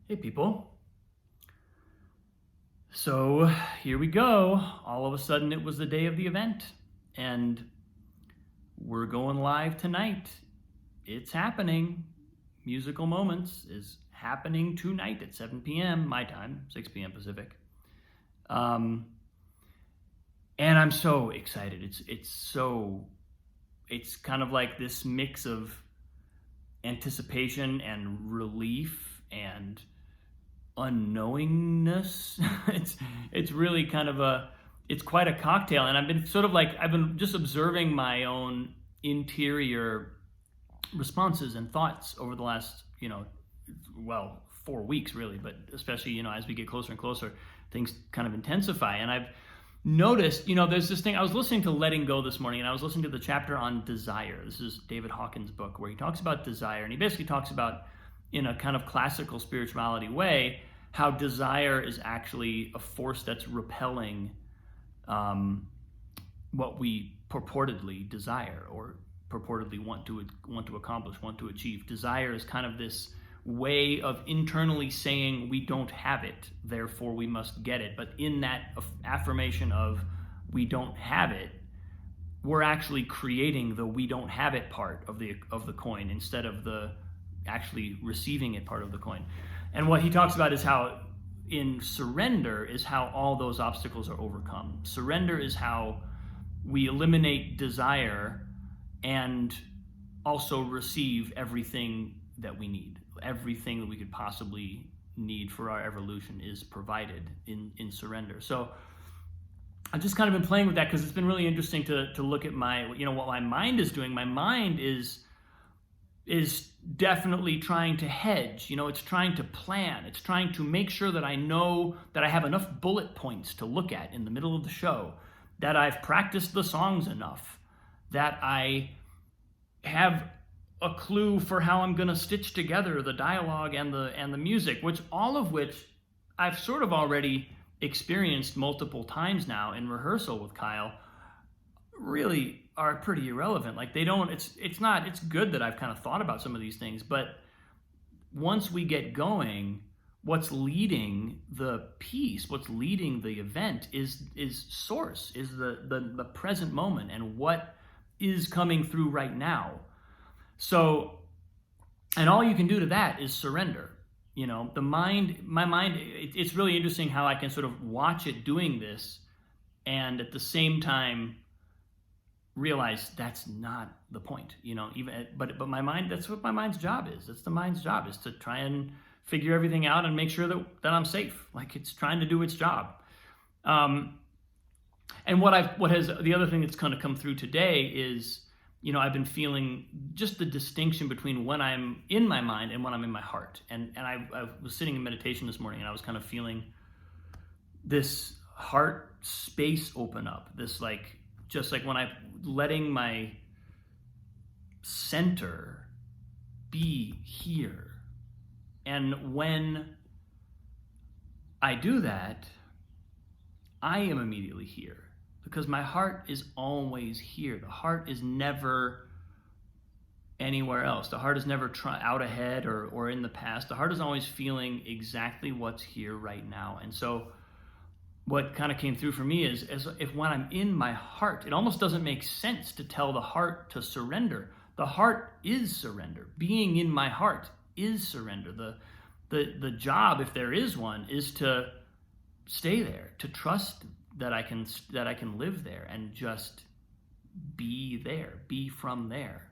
Hey people. So here we go. All of a sudden it was the day of the event and we're going live tonight. It's happening. Musical Moments is happening tonight at 7 p.m. my time, 6 p.m. Pacific. And I'm so excited. It's kind of like this mix of anticipation and relief and unknowingness. it's really kind of it's quite a cocktail, and I've been just observing my own interior responses and thoughts over the last 4 weeks really, but especially as we get closer and closer, things kind of intensify. And I've noticed, there's this thing. I was listening to Letting Go this morning, and I was listening to the chapter on desire. This is David Hawkins' book, where he talks about desire, and he basically talks about, in a kind of classical spirituality way, how desire is actually a force that's repelling what we purportedly desire or purportedly want to accomplish, want to achieve. Desire is kind of this way of internally saying we don't have it, therefore we must get it. But in that affirmation of we don't have it, we're actually creating the we don't have it part of the coin instead of the actually receiving it part of the coin. And what he talks about is how in surrender is how all those obstacles are overcome. Surrender is how we eliminate desire and also receive everything that we need. Everything that we could possibly need for our evolution is provided in surrender. So I've just kind of been playing with that because it's been really interesting to look at what my mind is doing. My mind is definitely trying to hedge. It's trying to plan. It's trying to make sure that I know that I have enough bullet points to look at in the middle of the show, that I've practiced the songs enough, that I have a clue for how I'm going to stitch together the dialogue and the music, which I've sort of already experienced multiple times now in rehearsal with Kyle, really are pretty irrelevant. Like it's good that I've kind of thought about some of these things, but once we get going, what's leading the piece, what's leading the event is source, is the present moment and what is coming through right now. So, and all you can do to that is surrender. My mind, it's really interesting how I can sort of watch it doing this and at the same time realize that's not the point, but my mind, that's what my mind's job is. That's the mind's job, is to try and figure everything out and make sure that I'm safe. Like, it's trying to do its job. And the other thing that's kind of come through today is, I've been feeling just the distinction between when I'm in my mind and when I'm in my heart. And I was sitting in meditation this morning, and I was kind of feeling this heart space open up. This just like when I'm letting my center be here. And when I do that, I am immediately here, because my heart is always here. The heart is never anywhere else. The heart is never out ahead or in the past. The heart is always feeling exactly what's here right now. And so what kind of came through for me is if when I'm in my heart, it almost doesn't make sense to tell the heart to surrender. The heart is surrender. Being in my heart is surrender. The job, if there is one, is to stay there, to trust that I can live there and just be there, be from there.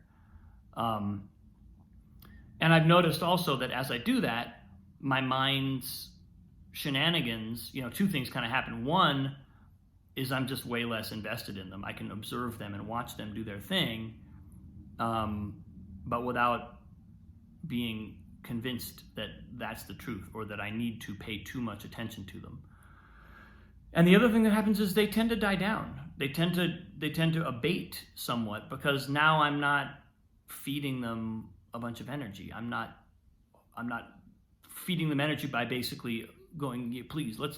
And I've noticed also that as I do that, my mind's shenanigans, two things kind of happen. One is I'm just way less invested in them. I can observe them and watch them do their thing, but without being convinced that that's the truth or that I need to pay too much attention to them. And the other thing that happens is they tend to die down. They tend to abate somewhat, because now I'm not feeding them a bunch of energy. I'm not feeding them energy by basically going, please, let's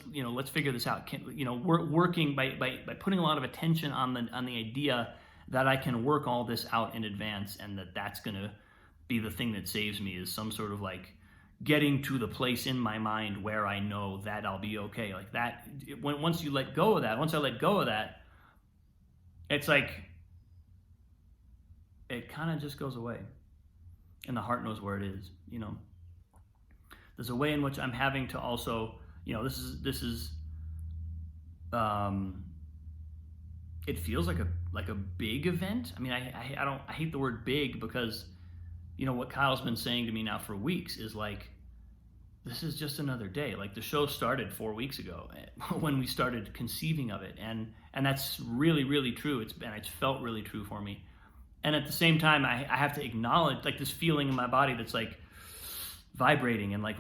figure this out. We're working by putting a lot of attention on the idea that I can work all this out in advance, and that's going to be the thing that saves me, is some sort of getting to the place in my mind where I know that I'll be okay. Like that, once you let go of that, once I let go of that, it's like it kind of just goes away, and the heart knows where it is. There's a way in which I'm having to also, this is it feels like a big event. I mean, I hate the word big, because what Kyle's been saying to me now for weeks is like, this is just another day. Like, the show started 4 weeks ago when we started conceiving of it, and that's really, really true. It's felt really true for me. And at the same time, I have to acknowledge like this feeling in my body that's like vibrating, and like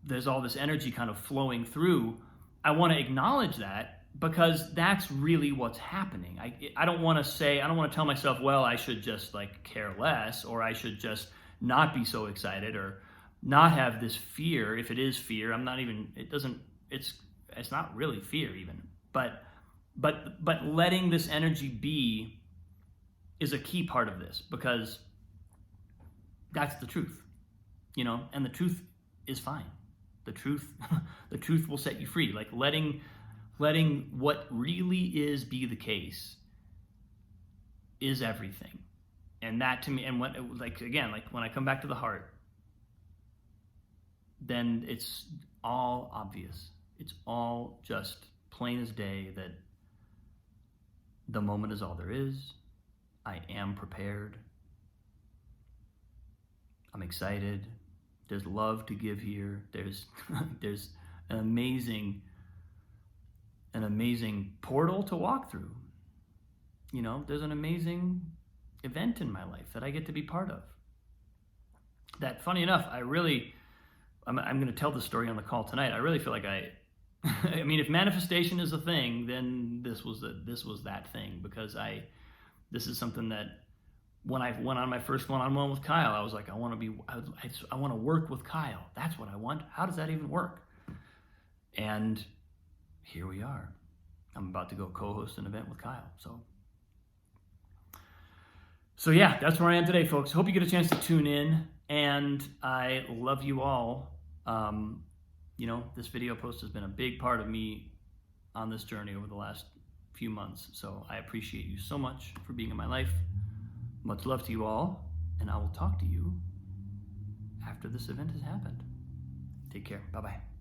there's all this energy kind of flowing through. I want to acknowledge that, because that's really what's happening. I don't want to tell myself, well, I should just like care less, or I should just not be so excited, or not have this fear. If it is fear, it's not really fear even, but letting this energy be is a key part of this, because that's the truth, and the truth is fine. The truth will set you free. Like letting what really is be the case is everything. And that to me, and when I come back to the heart, then it's all obvious. It's all just plain as day that the moment is all there is. I am prepared. I'm excited. There's love to give here. There's an amazing portal to walk through. There's an amazing event in my life that I get to be part of. That, funny enough, I'm going to tell the story on the call tonight. I really feel like I mean, if manifestation is a thing, then this was that thing, because this is something that when I went on my first one-on-one with Kyle, I was like, I want to work with Kyle. That's what I want. How does that even work? And here we are. I'm about to go co-host an event with Kyle. So yeah, that's where I am today, folks. Hope you get a chance to tune in, and I love you all. This video post has been a big part of me on this journey over the last few months. So I appreciate you so much for being in my life. Much love to you all, and I will talk to you after this event has happened. Take care. Bye-bye.